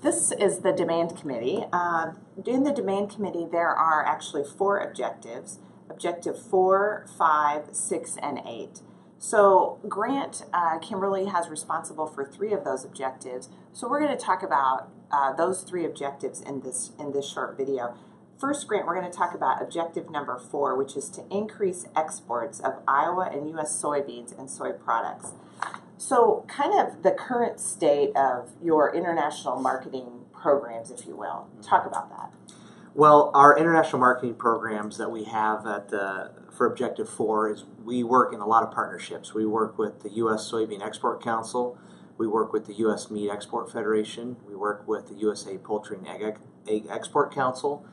This is the demand committee. In the demand committee, there are actually 4 objectives: objective 4, 5, 6, and 8. So Grant Kimberly has responsible for 3 of those objectives. So we're going to talk about those 3 objectives in this short video. First, Grant, we're going to talk about objective number 4, which is to increase exports of Iowa and U.S. soybeans and soy products. So kind of the current state of your international marketing programs, if you will. Talk about that. Well, our international marketing programs that we have for Objective 4 is we work in a lot of partnerships. We work with the U.S. Soybean Export Council. We work with the U.S. Meat Export Federation. We work with the USA Poultry and Egg Export Council.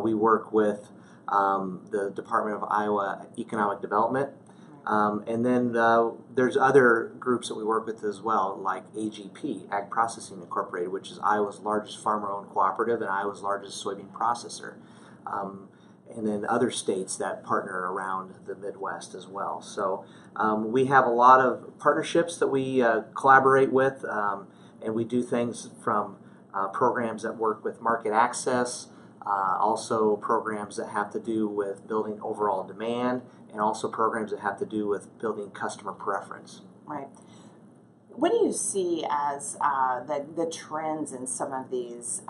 We work with the Department of Iowa Economic Development. And then there's other groups that we work with as well, like AGP, Ag Processing Incorporated, which is Iowa's largest farmer-owned cooperative and Iowa's largest soybean processor. And then other states that partner around the Midwest as well. So we have a lot of partnerships that we collaborate with, and we do things from programs that work with market access, also programs that have to do with building overall demand, and also programs that have to do with building customer preference. Right. What do you see as the trends in some of these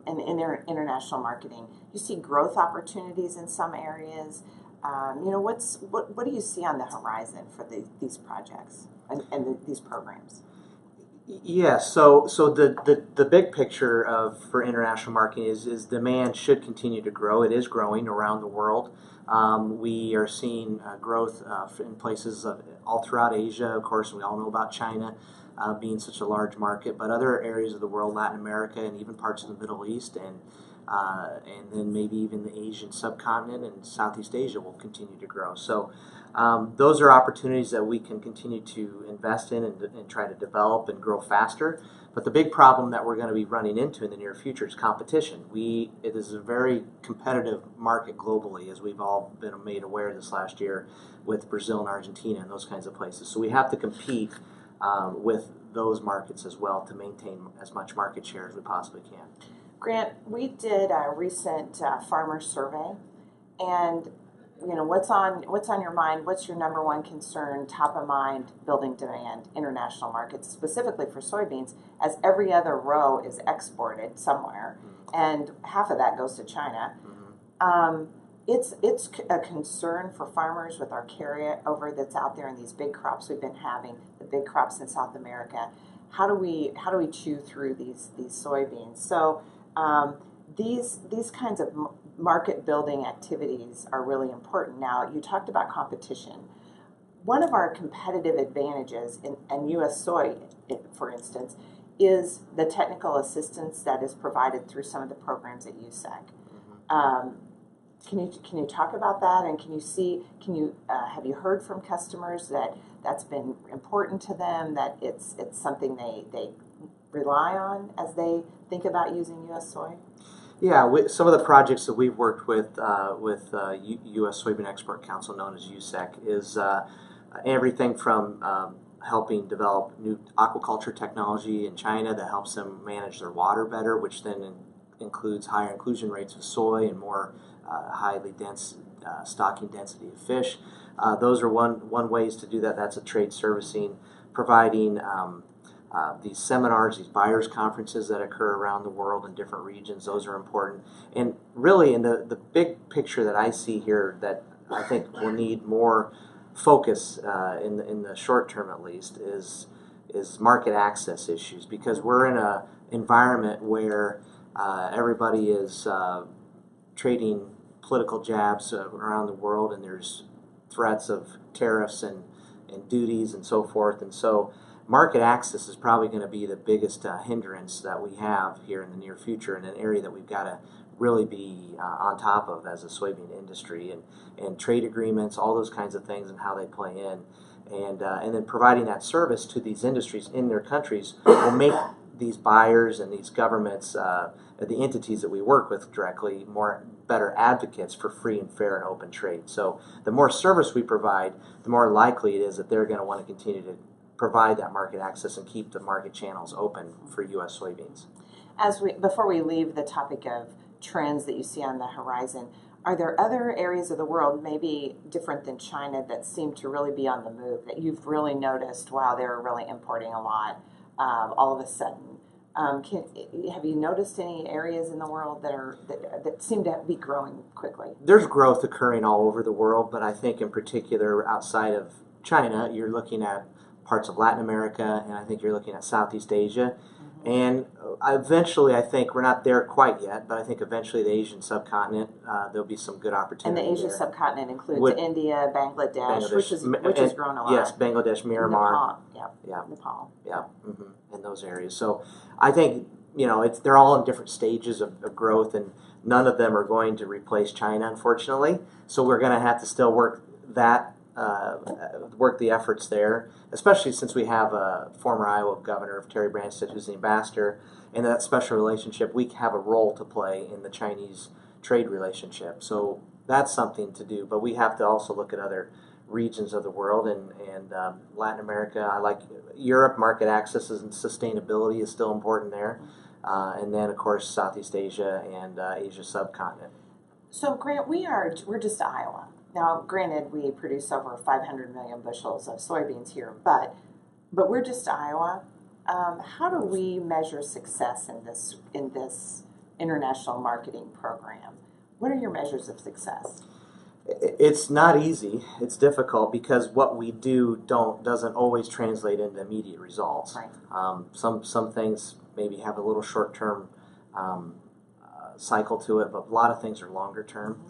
in international marketing? You see growth opportunities in some areas. What do you see on the horizon for these projects and these programs? Yes, so the big picture for international marketing is demand should continue to grow. It is growing around the world. We are seeing growth in places all throughout Asia. Of course, we all know about China being such a large market, but other areas of the world, Latin America, and even parts of the Middle East, and then maybe even the Asian subcontinent and Southeast Asia will continue to grow. So those are opportunities that we can continue to invest in and try to develop and grow faster. But the big problem that we're going to be running into in the near future is competition. It is a very competitive market globally, as we've all been made aware this last year with Brazil and Argentina and those kinds of places. So we have to compete with those markets as well to maintain as much market share as we possibly can. Grant, we did a recent farmer survey, and what's on your mind? What's your number one concern, top of mind, building demand, international markets, specifically for soybeans, as every other row is exported somewhere, and half of that goes to China. It's a concern for farmers with our carryover that's out there in these big crops we've been having, the big crops in South America. How do we chew through these soybeans? So these kinds of market building activities are really important. Now, you talked about competition. One of our competitive advantages in U.S. soy, for instance, is the technical assistance that is provided through some of the programs at USSEC. Can you talk about that? And have you heard from customers that that's been important to them, that it's something they rely on as they think about using U.S. soy? Yeah, some of the projects that we've worked with U.S. Soybean Export Council, known as USSEC, is everything from helping develop new aquaculture technology in China that helps them manage their water better, which then includes higher inclusion rates of soy and more highly dense stocking density of fish. Those are one ways to do that. That's a trade servicing, providing these seminars, these buyers conferences that occur around the world in different regions. Those are important. And really, in the big picture that I see here, that I think will need more focus in the short term at least, is market access issues, because we're in an environment where everybody is trading political jabs around the world, and there's threats of tariffs and duties and so forth. And so market access is probably going to be the biggest hindrance that we have here in the near future, and an area that we've got to really be on top of as a soybean industry, and trade agreements, all those kinds of things, and how they play in. And then providing that service to these industries in their countries will make these buyers and these governments, the entities that we work with directly, better advocates for free and fair and open trade. So the more service we provide, the more likely it is that they're going to want to continue to provide that market access and keep the market channels open for U.S. soybeans. Before we leave the topic of trends that you see on the horizon, are there other areas of the world, maybe different than China, that seem to really be on the move that you've really noticed? Wow, they're really importing a lot all of a sudden. Have you noticed any areas in the world that seem to be growing quickly? There's growth occurring all over the world, but I think in particular outside of China, you're looking at parts of Latin America, and I think you're looking at Southeast Asia. And eventually, I think we're not there quite yet, but I think eventually the Asian subcontinent, there'll be some good And opportunities. the Asian there. subcontinent includes India, Bangladesh, which has grown a lot. Yes, Bangladesh, Myanmar. Nepal, Yeah. Nepal. Yeah, in those areas. So I think they're all in different stages of growth, and none of them are going to replace China, unfortunately. So we're going to have to still work the efforts there, especially since we have a former Iowa governor, Terry Branstad, who's the ambassador, and that special relationship. We have a role to play in the Chinese trade relationship. So that's something to do, but we have to also look at other regions of the world, and Latin America. I like Europe. Market access and sustainability is still important there, and then of course Southeast Asia and Asia subcontinent. So Grant, we're just Iowa. Now, granted, we produce over 500 million bushels of soybeans here, but we're just Iowa. How do we measure success in this international marketing program? What are your measures of success? It's not easy. It's difficult because what we do doesn't always translate into immediate results. Right. Some things maybe have a little short term cycle to it, but a lot of things are longer term.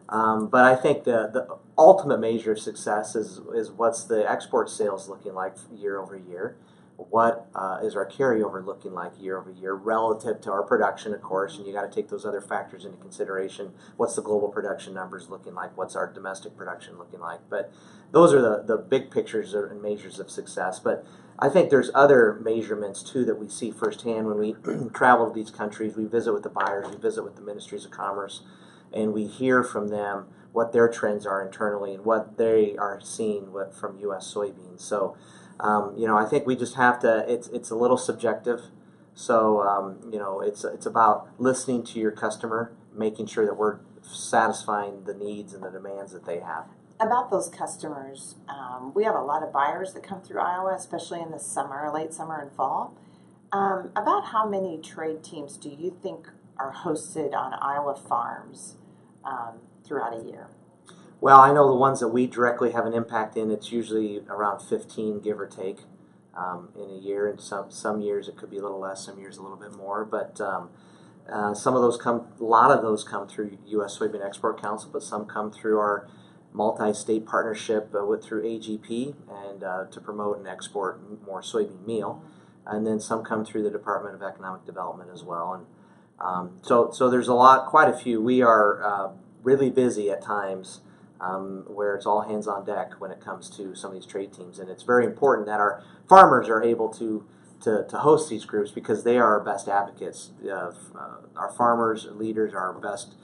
But I think the ultimate measure of success is what's the export sales looking like year over year? What is our carryover looking like year over year relative to our production, of course, and you got to take those other factors into consideration. What's the global production numbers looking like? What's our domestic production looking like? But those are the big pictures and measures of success. But I think there's other measurements too that we see firsthand when we travel to these countries. We visit with the buyers, we visit with the ministries of commerce, and we hear from them what their trends are internally and what they are seeing from U.S. soybeans. So, I think we just have to. It's a little subjective. So, it's about listening to your customer, making sure that we're satisfying the needs and the demands that they have. About those customers, we have a lot of buyers that come through Iowa, especially in the summer, late summer and fall. About how many trade teams do you think are hosted on Iowa farms throughout a year? Well, I know the ones that we directly have an impact in, it's usually around 15, give or take, in a year. And some years it could be a little less, some years a little bit more. But a lot of those come through U.S. Soybean Export Council, but some come through our multi-state partnership through AGP and to promote and export more soybean meal. And then some come through the Department of Economic Development as well. And so there's quite a few. We are really busy at times where it's all hands on deck when it comes to some of these trade teams. And it's very important that our farmers are able to host these groups because they are our best advocates. Our farmers, leaders, are our best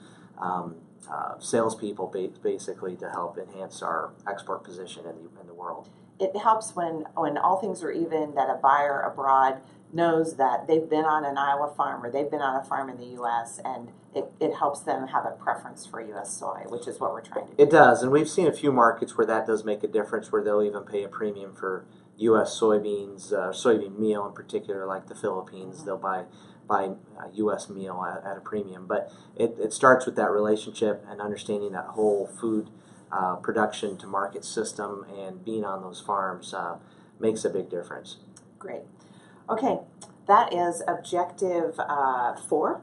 salespeople basically to help enhance our export position in the world. It helps when all things are even that a buyer abroad knows that they've been on an Iowa farm or they've been on a farm in the U.S. and it helps them have a preference for U.S. soy, which is what we're trying to do. It does, and we've seen a few markets where that does make a difference, where they'll even pay a premium for U.S. soybeans, soybean meal in particular, like the Philippines. They'll buy U.S. meal at a premium. But it starts with that relationship and understanding that whole food production to market system, and being on those farms makes a big difference. Great. Okay, that is objective 4.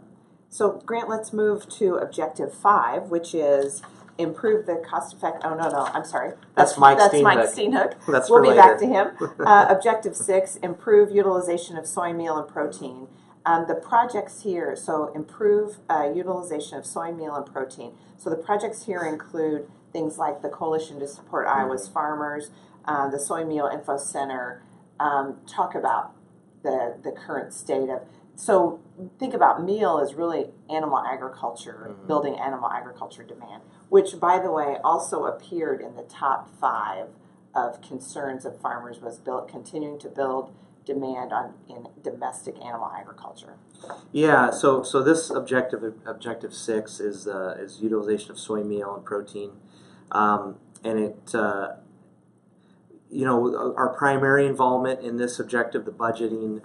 So Grant, let's move to objective 5, which is improve the cost effect. Oh no, I'm sorry. That's Mike Steenhoek. We'll be back to him. Objective 6: improve utilization of soy meal and protein. The projects here, so improve utilization of soy meal and protein. So the projects here include things like the Coalition to Support Iowa's Farmers, the Soy Meal Info Center. Talk about the current state of. So think about meal as really animal agriculture, building animal agriculture demand, which, by the way, also appeared in the top 5 of concerns of farmers, was continuing to build demand in domestic animal agriculture? Yeah, so this objective 6 is utilization of soy meal and protein, and it our primary involvement in this objective, the budgeting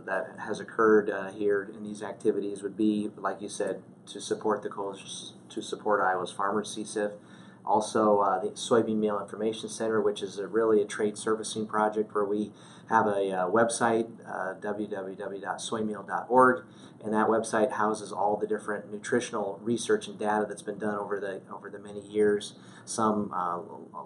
that has occurred here in these activities would be, like you said, to support the coalition, to support Iowa's farmers, CSIF. Also, the Soybean Meal Information Center, which is really a trade servicing project where we have a website, www.soymeal.org, and that website houses all the different nutritional research and data that's been done over the many years. Some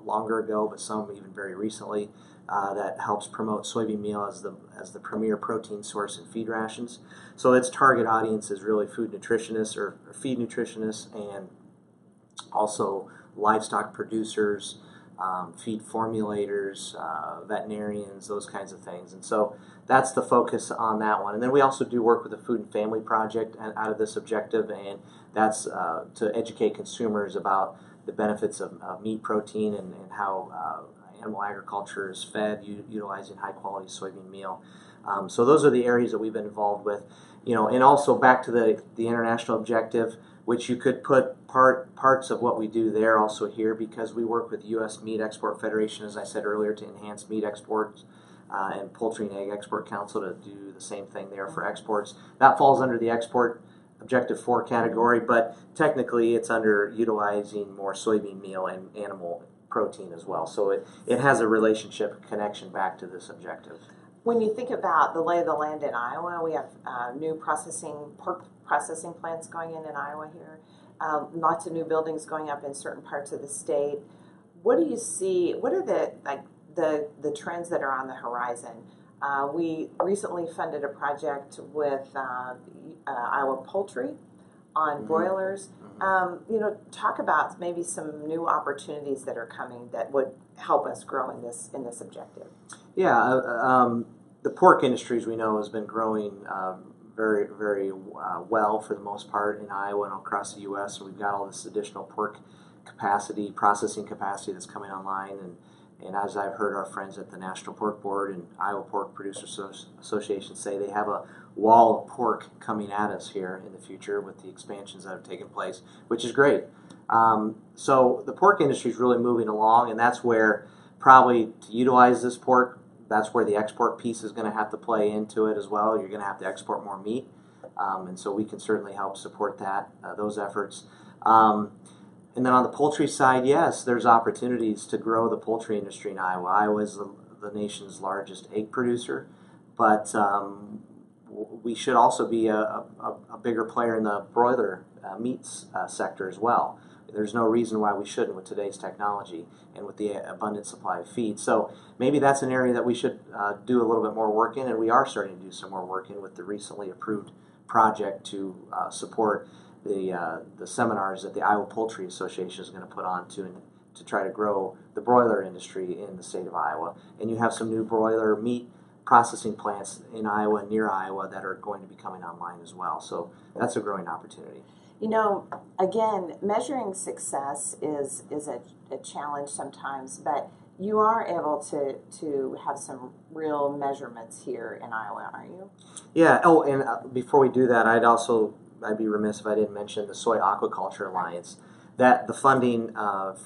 longer ago, but some even very recently. That helps promote soybean meal as the premier protein source in feed rations. So its target audience is really food nutritionists or feed nutritionists, and also livestock producers, feed formulators, veterinarians, those kinds of things. And so that's the focus on that one. And then we also do work with the Food and Family Project out of this objective, and that's to educate consumers about the benefits of meat protein and how animal agriculture is fed utilizing high quality soybean meal. So those are the areas that we've been involved with. And also back to the international objective, which you could put parts of what we do there also here, because we work with U.S. Meat Export Federation, as I said earlier, to enhance meat exports, and Poultry and Egg Export Council to do the same thing there for exports. That falls under the export objective 4 category, but technically it's under utilizing more soybean meal and animal protein as well. So it has a relationship connection back to this objective. When you think about the lay of the land in Iowa, we have new pork processing plants going in Iowa here. Lots of new buildings going up in certain parts of the state. What do you see? What are the trends that are on the horizon? We recently funded a project with Iowa Poultry on broilers. Talk about maybe some new opportunities that are coming that would help us grow in this objective. Yeah, the pork industry, as we know, has been growing very, very well for the most part in Iowa and across the U.S. So we've got all this additional pork capacity, processing capacity that's coming online, and as I've heard our friends at the National Pork Board and Iowa Pork Producers Association say, they have a wall of pork coming at us here in the future with the expansions that have taken place, which is great. So the pork industry is really moving along, and that's where probably to utilize this pork, that's where the export piece is going to have to play into it as well. You're going to have to export more meat, and so we can certainly help support those efforts. And then on the poultry side, yes, there's opportunities to grow the poultry industry in Iowa. Iowa is the nation's largest egg producer, but we should also be a bigger player in the broiler meats sector as well. There's no reason why we shouldn't with today's technology and with the abundant supply of feed. So maybe that's an area that we should do a little bit more work in, and we are starting to do some more work in with the recently approved project to support the seminars that the Iowa Poultry Association is going to put on to try to grow the broiler industry in the state of Iowa. And you have some new broiler meat processing plants in Iowa and near Iowa that are going to be coming online as well. So that's a growing opportunity. Again, measuring success is a challenge sometimes, but you are able to have some real measurements here in Iowa, aren't you? Yeah. Oh, and before we do that, I'd be remiss if I didn't mention the Soy Aquaculture Alliance. That the funding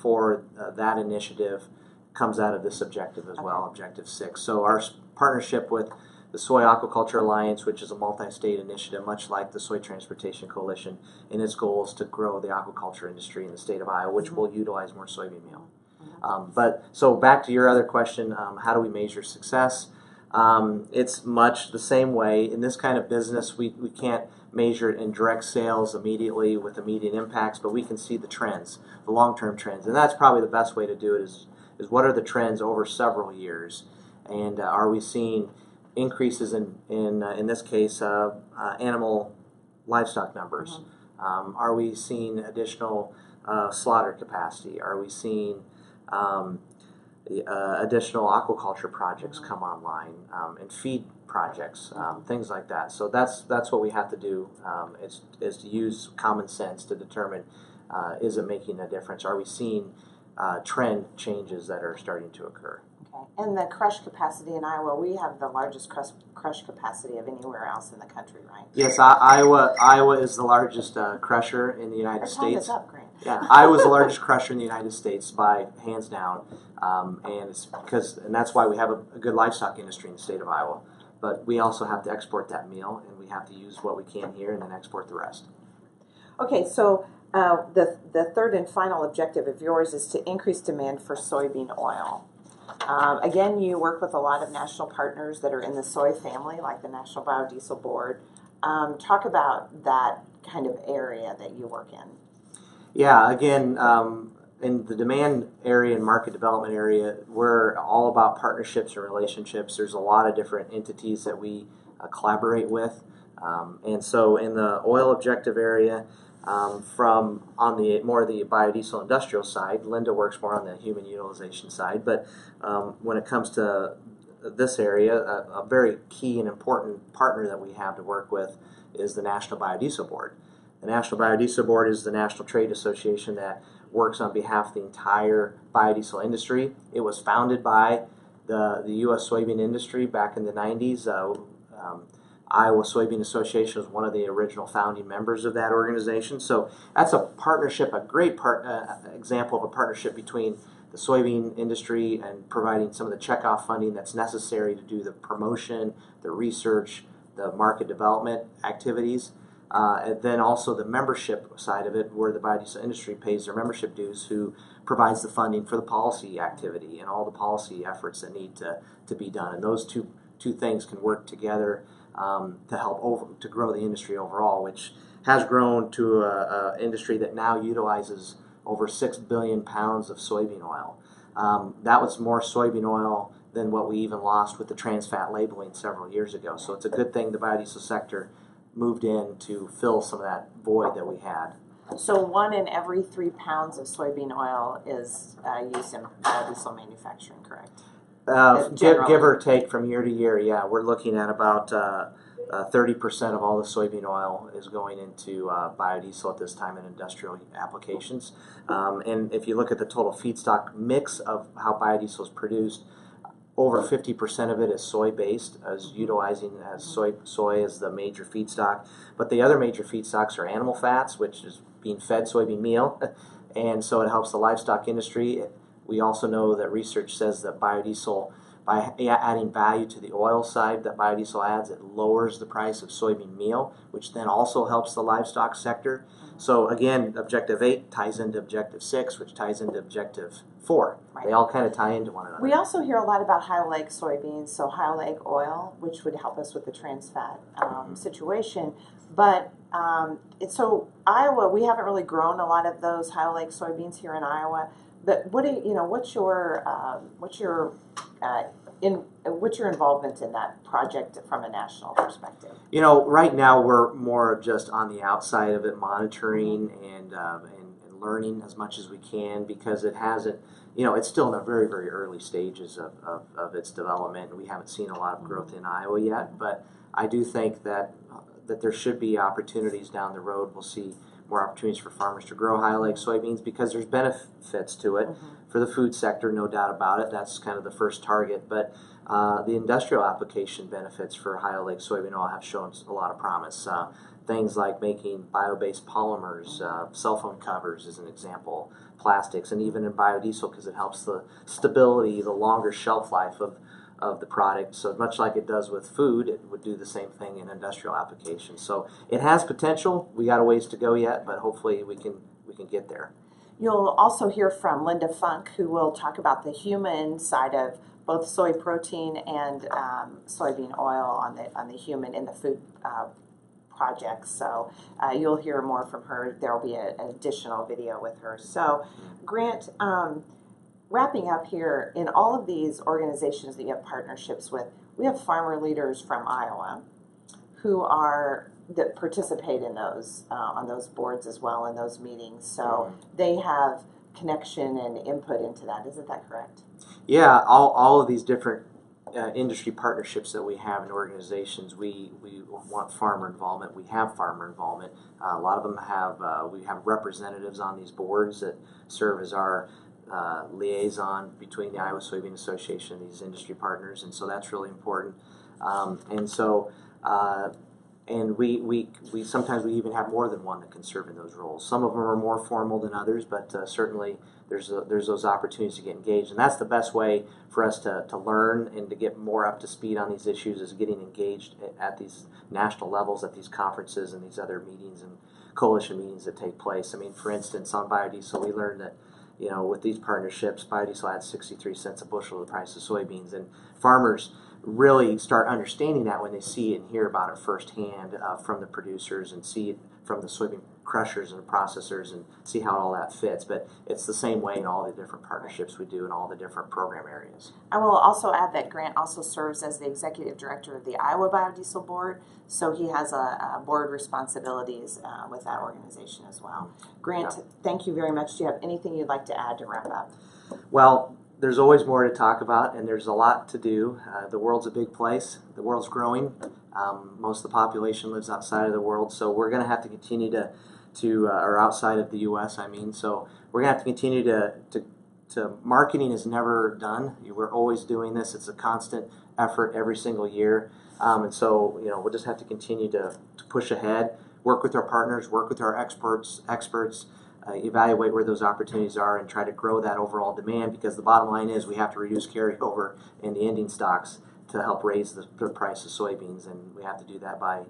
for that initiative comes out of this objective as well, Objective 6. So our partnership with the Soy Aquaculture Alliance, which is a multi-state initiative, much like the Soy Transportation Coalition, and its goal is to grow the aquaculture industry in the state of Iowa, which will utilize more soybean meal. So back to your other question, how do we measure success? It's much the same way. In this kind of business, we can't measure it in direct sales immediately with immediate impacts, but we can see the trends, the long-term trends. And that's probably the best way to do it is what are the trends over several years? And are we seeing increases in this case, animal livestock numbers? Are we seeing additional slaughter capacity? Are we seeing additional aquaculture projects come online and feed projects, things like that? So that's what we have to do, is to use common sense to determine, is it making a difference? Are we seeing trend changes that are starting to occur? Okay. Okay. And the crush capacity in Iowa, we have the largest crush capacity of anywhere else in the country, right? Yes, Iowa is the largest crusher in the United Our time is States. up, Grant. Yeah, Iowa's the largest crusher in the United States by hands down, and it's and that's why we have a good livestock industry in the state of Iowa. But we also have to export that meal, and we have to use what we can here and then export the rest. Okay, so the third and final objective of yours is to increase demand for soybean oil. Again, you work with a lot of national partners that are in the soy family, like the National Biodiesel Board. Talk about that kind of area that you work in. Yeah, again, in the demand area and market development area, we're all about partnerships and relationships. There's a lot of different entities that we collaborate with. And so in the oil objective area, from on the more of the biodiesel industrial side, Linda works more on the human utilization side. But when it comes to this area, a very key and important partner that we have to work with is the National Biodiesel Board. The National Biodiesel Board is the national trade association that works on behalf of the entire biodiesel industry. It was founded by the U.S. soybean industry back in the 90s. Iowa Soybean Association was one of the original founding members of that organization. So that's a partnership, a great example of a partnership between the soybean industry and providing some of the checkoff funding that's necessary to do the promotion, the research, the market development activities. And then also the membership side of it, where the biodiesel industry pays their membership dues, who provides the funding for the policy activity and all the policy efforts that need to be done. And those two things can work together to help to grow the industry overall, which has grown to an industry that now utilizes over 6 billion pounds of soybean oil. That was more soybean oil than what we even lost with the trans fat labeling several years ago. So it's a good thing the biodiesel sector moved in to fill some of that void that we had. So 1 in every 3 pounds of soybean oil is used in biodiesel manufacturing, correct? Give or take from year to year, yeah. We're looking at about 30% of all the soybean oil is going into biodiesel at this time in industrial applications. And if you look at the total feedstock mix of how biodiesel is produced, over 50% of it is soy-based, as utilizing as soy as the major feedstock. But the other major feedstocks are animal fats, which is being fed soybean meal, and so it helps the livestock industry. We also know that research says that biodiesel, by adding value to the oil side that biodiesel adds, it lowers the price of soybean meal, which then also helps the livestock sector. So again, Objective 8 ties into Objective 6, which ties into Objective 4. Right. They all kind of tie into one another. We also hear a lot about high oleic soybeans, so high oleic oil, which would help us with the trans fat situation. But so Iowa, we haven't really grown a lot of those high oleic soybeans here in Iowa. But what's your involvement in that project from a national perspective? Right now we're more just on the outside of it, monitoring and learning as much as we can, because it hasn't, it's still in the very, very early stages of its development, and we haven't seen a lot of growth in Iowa yet. But I do think that there should be opportunities down the road. We'll see more opportunities for farmers to grow high oleic soybeans, because there's benefits to it for the food sector, no doubt about it. That's kind of the first target. But the industrial application benefits for high oleic soybean oil have shown a lot of promise. Things like making bio-based polymers, cell phone covers as an example, plastics, and even in biodiesel, because it helps the stability, the longer shelf life of the product. So much like it does with food, it would do the same thing in industrial applications. So it has potential. We got a ways to go yet, but hopefully we can get there. You'll also hear from Linda Funk, who will talk about the human side of both soy protein and soybean oil on the human in the food projects. So you'll hear more from her. There will be an additional video with her. So Grant, wrapping up here, in all of these organizations that you have partnerships with, we have farmer leaders from Iowa that participate in those on those boards as well, in those meetings. So they have connection and input into that. Isn't that correct? Yeah, all of these different industry partnerships that we have in organizations, we want farmer involvement. We have farmer involvement. A lot of them have we have representatives on these boards that serve as our liaison between the Iowa Soybean Association and these industry partners, and so that's really important. And so, and we sometimes we even have more than one that can serve in those roles. Some of them are more formal than others, but certainly there's those opportunities to get engaged, and that's the best way for us to learn and to get more up to speed on these issues, is getting engaged at these national levels, at these conferences and these other meetings and coalition meetings that take place. I mean, for instance, on biodiesel, we learned that, you know, with these partnerships, biodiesel adds 63 cents a bushel to the price of soybeans, and farmers really start understanding that when they see and hear about it firsthand from the producers, and see it from the soybean crushers and processors, and see how all that fits. But it's the same way in all the different partnerships we do in all the different program areas. I will also add that Grant also serves as the executive director of the Iowa Biodiesel Board, so he has a board responsibilities with that organization as well. Grant, Yeah. Thank you very much. Do you have anything you'd like to add to wrap up? Well, there's always more to talk about, and there's a lot to do. The world's a big place. The world's growing. Most of the population lives outside of the world, so we're going to have to continue to or outside of the U.S. I mean, so we're going to have to continue to marketing is never done. We're always doing this. It's a constant effort every single year, and so, you know, we'll just have to continue to push ahead, work with our partners, work with our experts. Evaluate where those opportunities are and try to grow that overall demand, because the bottom line is we have to reduce carryover in the ending stocks to help raise the price of soybeans, and we have to do that by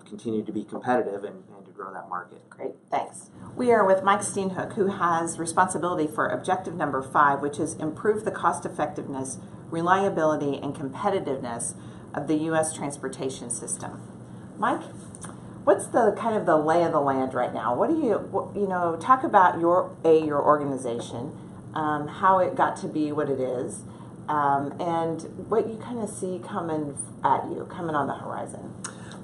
continuing to be competitive and to grow that market. Great, thanks. We are with Mike Steenhoek, who has responsibility for objective number 5, which is improve the cost effectiveness, reliability, and competitiveness of the U.S. transportation system. Mike, what's the kind of the lay of the land right now? What do you know, talk about your organization, how it got to be what it is, and what you kind of see coming on the horizon.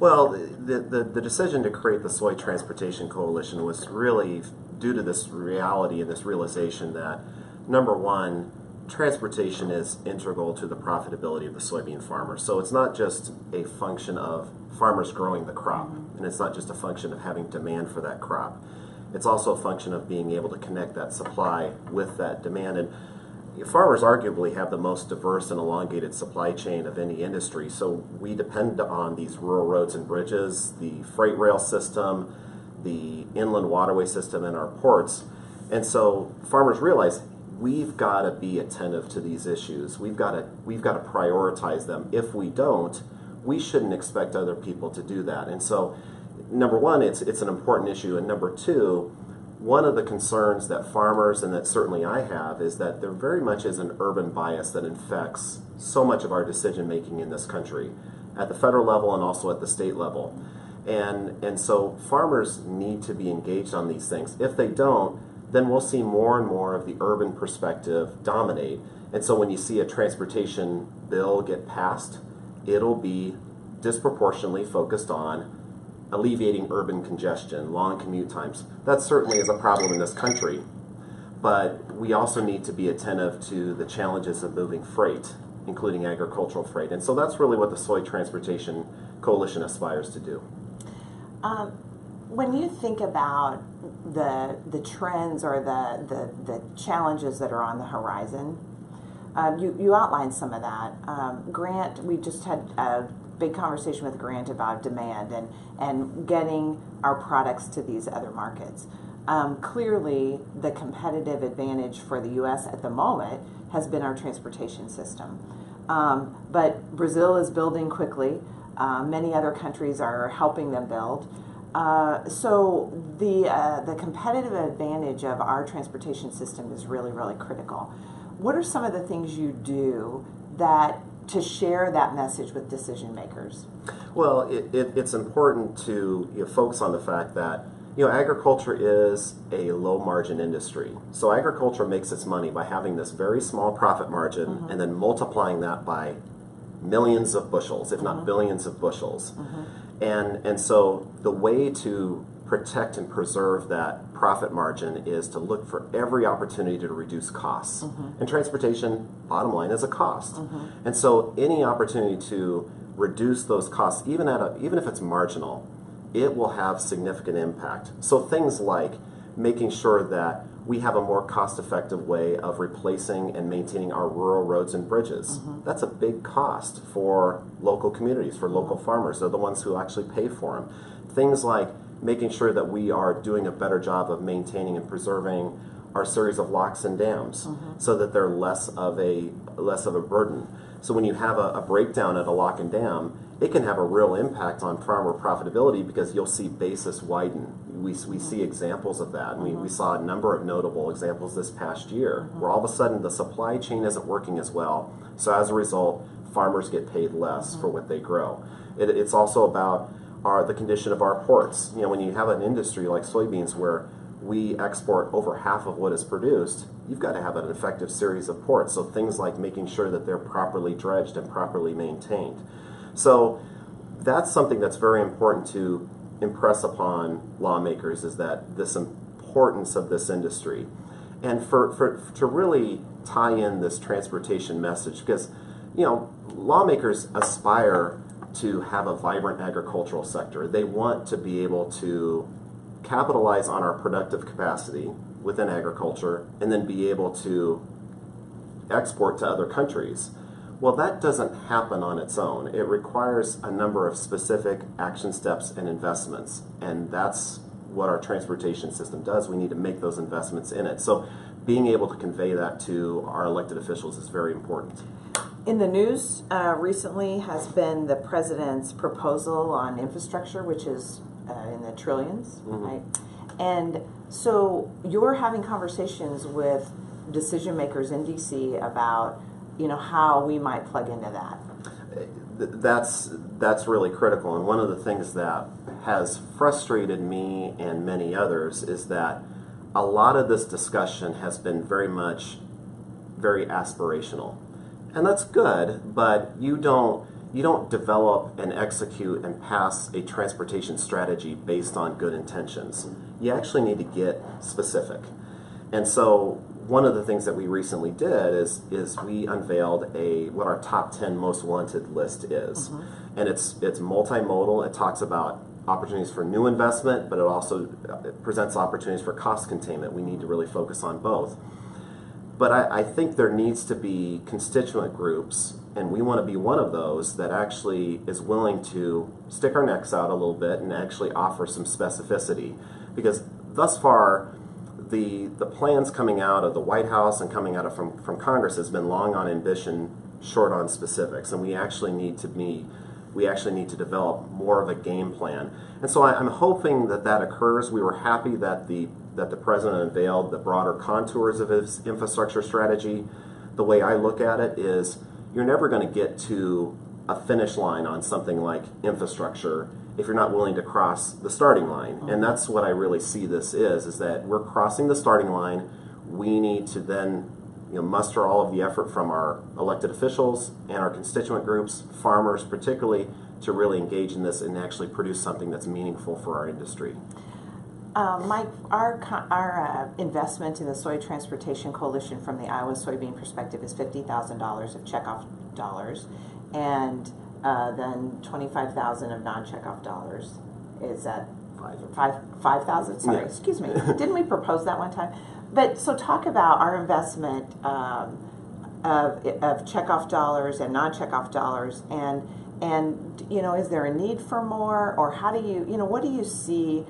Well, the decision to create the Soy Transportation Coalition was really due to this reality and this realization that, number one, transportation is integral to the profitability of the soybean farmer. So it's not just a function of farmers growing the crop, and it's not just a function of having demand for that crop. It's also a function of being able to connect that supply with that demand. And farmers arguably have the most diverse and elongated supply chain of any industry, so we depend on these rural roads and bridges, the freight rail system, the inland waterway system, and our ports. And so farmers realize we've got to be attentive to these issues. We've got to prioritize them. If we don't, we shouldn't expect other people to do that. And so, number one, it's an important issue, and number two, one of the concerns that farmers, and that certainly I have, is that there very much is an urban bias that infects so much of our decision making in this country, at the federal level and also at the state level. And so farmers need to be engaged on these things. If they don't, then we'll see more and more of the urban perspective dominate. And so when you see a transportation bill get passed, it'll be disproportionately focused on alleviating urban congestion, long commute times. That certainly is a problem in this country, but we also need to be attentive to the challenges of moving freight, including agricultural freight. And so that's really what the Soy Transportation Coalition aspires to do. When you think about the trends or the challenges that are on the horizon, you outlined some of that. Grant, we just had a big conversation with Grant about demand and getting our products to these other markets. Clearly, the competitive advantage for the U.S. at the moment has been our transportation system. But Brazil is building quickly. Many other countries are helping them build. So the competitive advantage of our transportation system is really, really critical. What are some of the things you do to share that message with decision makers? Well, it's important to focus on the fact that agriculture is a low margin industry. So agriculture makes its money by having this very small profit margin and then multiplying that by millions of bushels, if not billions of bushels. And so the way to protect and preserve that profit margin is to look for every opportunity to reduce costs. And transportation, bottom line, is a cost. And so any opportunity to reduce those costs, even if it's marginal, it will have significant impact. So things like making sure that we have a more cost-effective way of replacing and maintaining our rural roads and bridges. That's a big cost for local communities, for local farmers. They're the ones who actually pay for them. Things like making sure that we are doing a better job of maintaining and preserving our series of locks and dams so that they're less of a burden. So when you have a breakdown at a lock and dam, it can have a real impact on farmer profitability because you'll see basis widen. We see examples of that, and we saw a number of notable examples this past year where all of a sudden the supply chain isn't working as well. So as a result, farmers get paid less for what they grow. It's also about the condition of our ports. You know, when you have an industry like soybeans where we export over half of what is produced, you've got to have an effective series of ports. So things like making sure that they're properly dredged and properly maintained. So that's something that's very important to impress upon lawmakers, is that this importance of this industry. And to really tie in this transportation message, because, you know, lawmakers aspire to have a vibrant agricultural sector. They want to be able to capitalize on our productive capacity within agriculture and then be able to export to other countries. Well, that doesn't happen on its own. It requires a number of specific action steps and investments, and that's what our transportation system does. We need to make those investments in it. So being able to convey that to our elected officials is very important. In the news recently has been the president's proposal on infrastructure, which is in the trillions, right? And so you're having conversations with decision makers in DC about, you know, how we might plug into that. That's really critical. And one of the things that has frustrated me and many others is that a lot of this discussion has been very aspirational. And that's good, but you don't develop and execute and pass a transportation strategy based on good intentions. You actually need to get specific. And so one of the things that we recently did is we unveiled what our top 10 most wanted list is. And it's multimodal. It talks about opportunities for new investment, but it presents opportunities for cost containment. We need to really focus on both. But I think there needs to be constituent groups, and we want to be one of those that actually is willing to stick our necks out a little bit and actually offer some specificity. Because thus far, the plans coming out of the White House and coming out from Congress has been long on ambition, short on specifics, and we actually need to develop more of a game plan. And so I'm hoping that occurs. We were happy that the president unveiled the broader contours of his infrastructure strategy. The way I look at it is you're never going to get to a finish line on something like infrastructure if you're not willing to cross the starting line. And that's what I really see this is that we're crossing the starting line. We need to then muster all of the effort from our elected officials and our constituent groups, farmers particularly, to really engage in this and actually produce something that's meaningful for our industry. Mike, our investment in the Soy Transportation Coalition from the Iowa Soybean perspective is $50,000 of checkoff dollars, and then $25,000 of non-checkoff dollars. Is that 5,000? Sorry, Yeah. Excuse me. Didn't we propose that one time? But so talk about our investment of checkoff dollars and non-checkoff dollars, and is there a need for more, or how do you what do you see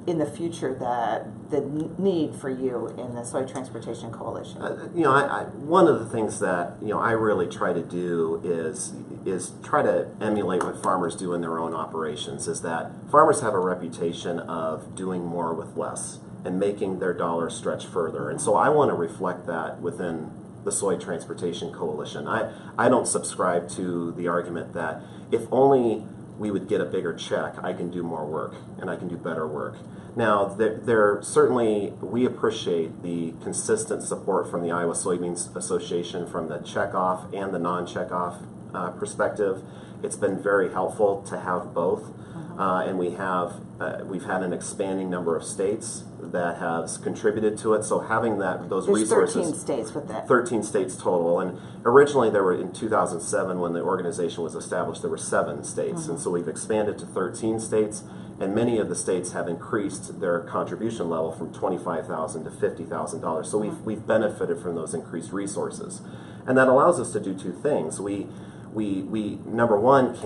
in the future the need for you in the Soy Transportation Coalition? One of the things that I really try to do is try to emulate what farmers do in their own operations. Is that farmers have a reputation of doing more with less and making their dollars stretch further, and so I want to reflect that within the Soy Transportation Coalition. I don't subscribe to the argument that if only we would get a bigger check, I can do more work and I can do better work. Now, there certainly, we appreciate the consistent support from the Iowa Soybeans Association from the checkoff and the non-checkoff perspective. It's been very helpful to have both, and we've had an expanding number of states that has contributed to it. So having those There's resources. 13 states with that. 13 states total, and originally there were, in 2007 when the organization was established, there were 7 states, and so we've expanded to 13 states, And many of the states have increased their contribution level from $25,000 to $50,000. So we've benefited from those increased resources. And that allows us to do two things. We number one,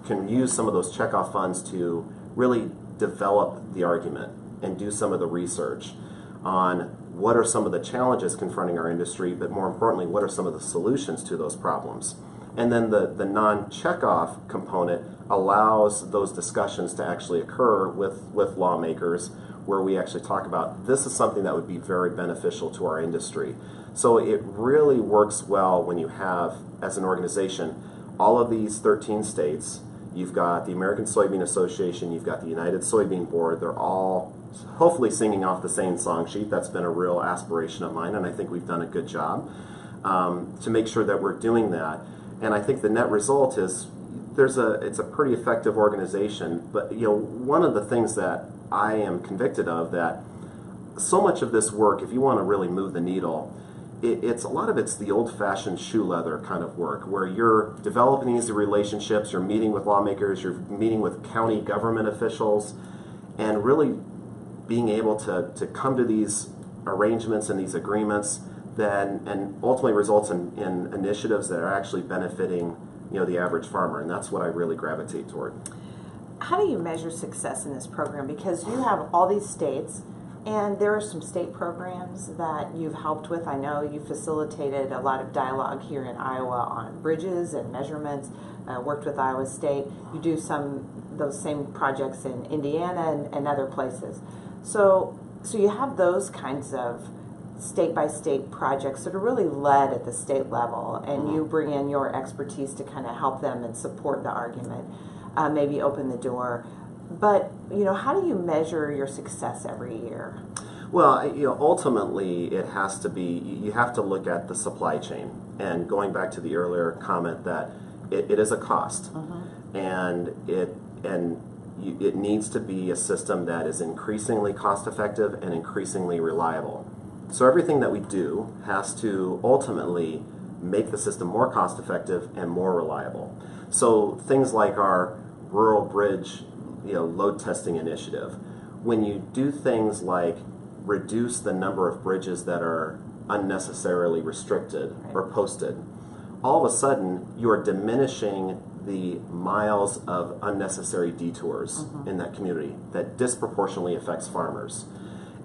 can use some of those checkoff funds to really develop the argument and do some of the research on what are some of the challenges confronting our industry, but more importantly, what are some of the solutions to those problems. And then the non-checkoff component allows those discussions to actually occur with lawmakers, where we actually talk about this is something that would be very beneficial to our industry. So it really works well when you have, as an organization, all of these 13 states. You've got the American Soybean Association, you've got the United Soybean Board. They're all hopefully singing off the same song sheet. That's been a real aspiration of mine, and I think we've done a good job to make sure that we're doing that. And I think the net result is it's a pretty effective organization. But one of the things that I am convicted of, that so much of this work, if you want to really move the needle, it's a lot of it's the old-fashioned shoe leather kind of work, where you're developing these relationships, you're meeting with lawmakers, you're meeting with county government officials, and really being able to come to these arrangements and these agreements and ultimately results in initiatives that are actually benefiting the average farmer, and that's what I really gravitate toward. How do you measure success in this program? Because you have all these states, and there are some state programs that you've helped with. I know you facilitated a lot of dialogue here in Iowa on bridges and measurements, worked with Iowa State. You do those same projects in Indiana and other places. So you have those kinds of state-by-state projects that are really led at the state level, and you bring in your expertise to kind of help them and support the argument, maybe open the door. But how do you measure your success every year? Well, ultimately it has to be, you have to look at the supply chain, and going back to the earlier comment that it is a cost, and it needs to be a system that is increasingly cost-effective and increasingly reliable. So everything that we do has to ultimately make the system more cost-effective and more reliable. So things like our rural bridge load testing initiative, when you do things like reduce the number of bridges that are unnecessarily restricted or posted, all of a sudden you are diminishing the miles of unnecessary detours in that community that disproportionately affects farmers.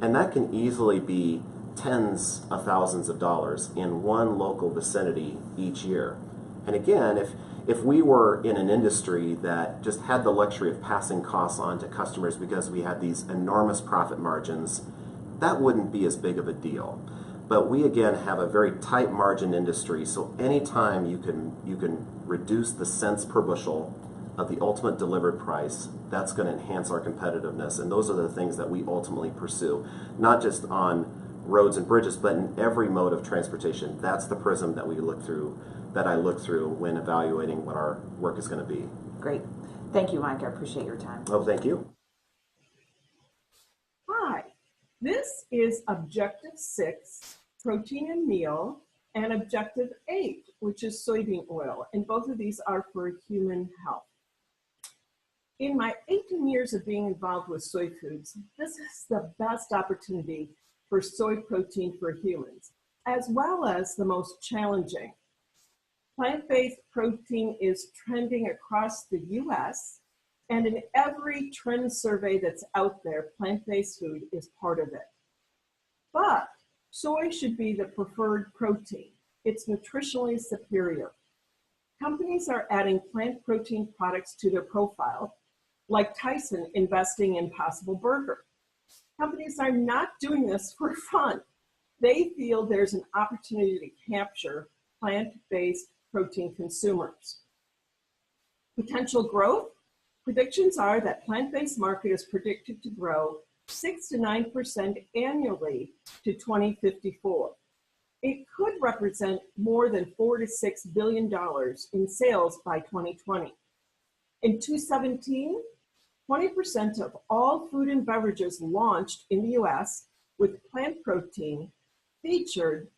And that can easily be tens of thousands of dollars in one local vicinity each year. And again, if we were in an industry that just had the luxury of passing costs on to customers because we had these enormous profit margins, that wouldn't be as big of a deal. But we again have a very tight margin industry, so anytime you can reduce the cents per bushel of the ultimate delivered price, that's going to enhance our competitiveness. And those are the things that we ultimately pursue, not just on roads and bridges, but in every mode of transportation. That's the prism that I look through when evaluating what our work is going to be. Great. Thank you, Mike. I appreciate your time. Oh, thank you. Hi, this is Objective 6, protein and meal, and Objective 8, which is soybean oil, and both of these are for human health. In my 18 years of being involved with soy foods, this is the best opportunity for soy protein for humans, as well as the most challenging. Plant-based protein is trending across the US, and in every trend survey that's out there, plant-based food is part of it. But soy should be the preferred protein. It's nutritionally superior. Companies are adding plant protein products to their profile, like Tyson investing in Impossible Burger. Companies are not doing this for fun. They feel there's an opportunity to capture plant-based protein consumers. Potential growth? Predictions are that plant-based market is predicted to grow 6 to 9% annually to 2054. It could represent more than $4 to $6 billion in sales by 2020. In 2017, 20% of all food and beverages launched in the US with plant protein featured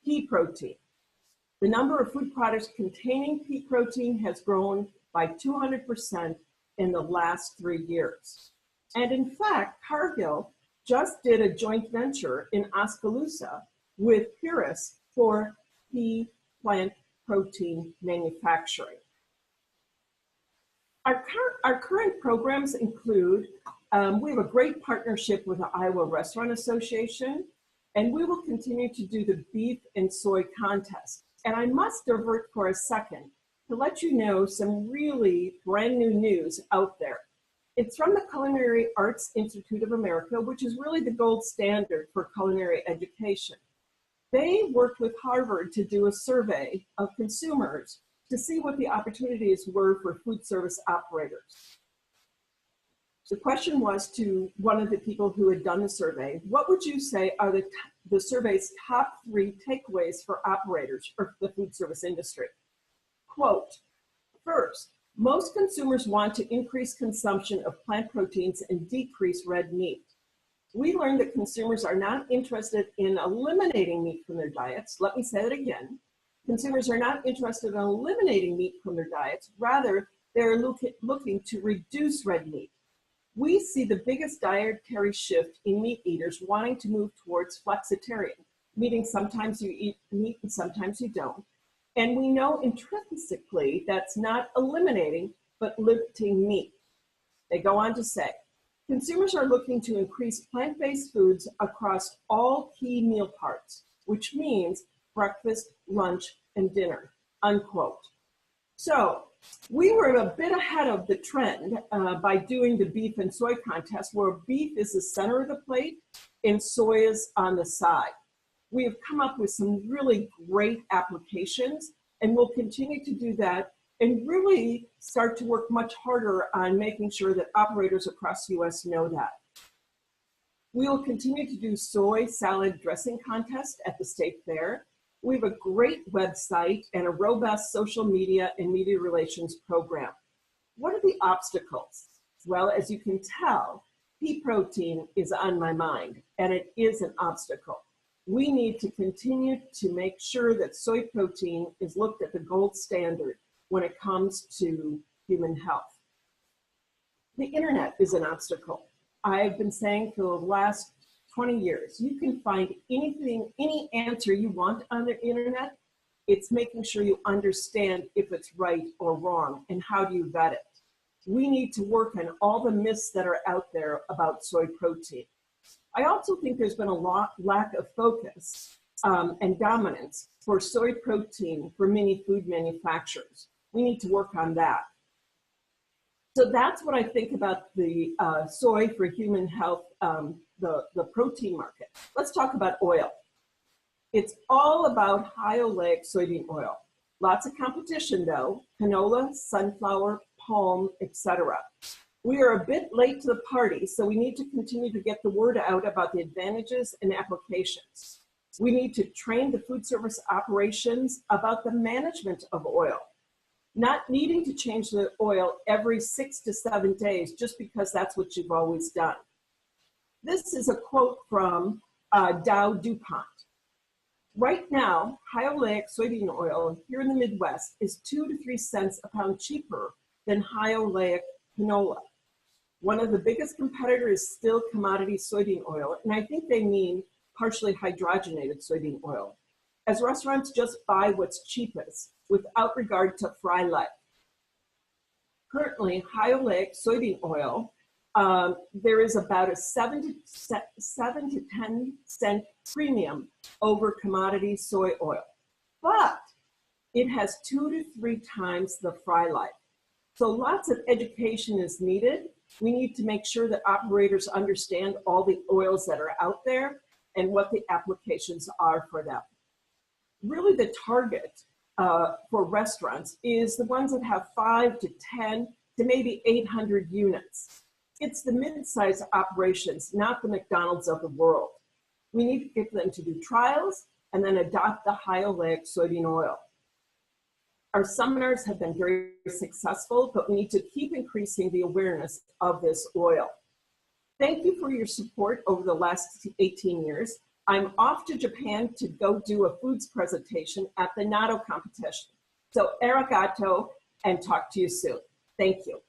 pea protein. The number of food products containing pea protein has grown by 200% in the last 3 years. And in fact, Cargill just did a joint venture in Oskaloosa with Purus for pea plant protein manufacturing. Our current programs include, we have a great partnership with the Iowa Restaurant Association, and we will continue to do the beef and soy contest. And I must divert for a second to let you know some really brand new news out there. It's from the Culinary Arts Institute of America, which is really the gold standard for culinary education. They worked with Harvard to do a survey of consumers to see what the opportunities were for food service operators. The question was to one of the people who had done the survey, what would you say are the survey's top 3 takeaways for operators or the food service industry? Quote, first, most consumers want to increase consumption of plant proteins and decrease red meat. We learned that consumers are not interested in eliminating meat from their diets. Let me say that again. Consumers are not interested in eliminating meat from their diets. Rather, they're looking to reduce red meat. We see the biggest dietary shift in meat eaters wanting to move towards flexitarian, meaning sometimes you eat meat and sometimes you don't. And we know intrinsically that's not eliminating, but limiting meat. They go on to say, consumers are looking to increase plant-based foods across all key meal parts, which means breakfast, lunch, and dinner, unquote. So we were a bit ahead of the trend by doing the beef and soy contest, where beef is the center of the plate and soy is on the side. We have come up with some really great applications, and we'll continue to do that and really start to work much harder on making sure that operators across the U.S. know that. We will continue to do soy salad dressing contest at the state fair. We have a great website and a robust social media and media relations program. What are the obstacles? Well, as you can tell, pea protein is on my mind, and it is an obstacle. We need to continue to make sure that soy protein is looked at the gold standard when it comes to human health. The internet is an obstacle. I've been saying for the last 20 years, you can find anything, any answer you want on the internet. It's making sure you understand if it's right or wrong and how do you vet it. We need to work on all the myths that are out there about soy protein. I also think there's been a lack of focus and dominance for soy protein for many food manufacturers. We need to work on that. So that's what I think about the soy for human health, the protein market. Let's talk about oil. It's all about high oleic soybean oil. Lots of competition though, canola, sunflower, palm, etc. We are a bit late to the party, so we need to continue to get the word out about the advantages and applications. We need to train the food service operations about the management of oil, not needing to change the oil every 6 to 7 days just because that's what you've always done. This is a quote from Dow DuPont. Right now, high oleic soybean oil here in the Midwest is 2 to 3 cents a pound cheaper than high oleic canola. One of the biggest competitors is still commodity soybean oil, and I think they mean partially hydrogenated soybean oil, as restaurants just buy what's cheapest without regard to fry life. Currently, high oleic soybean oil, there is about a 7 to 10 cent premium over commodity soy oil, but it has 2 to 3 times the fry life. So lots of education is needed. We need to make sure that operators understand all the oils that are out there and what the applications are for them. Really the target for restaurants is the ones that have 5 to 10 to maybe 800 units. It's the mid-sized operations, not the McDonald's of the world. We need to get them to do trials and then adopt the high oleic soybean oil. Our seminars have been very successful, but we need to keep increasing the awareness of this oil. Thank you for your support over the last 18 years. I'm off to Japan to go do a foods presentation at the Natto competition. So arigato, and talk to you soon. Thank you.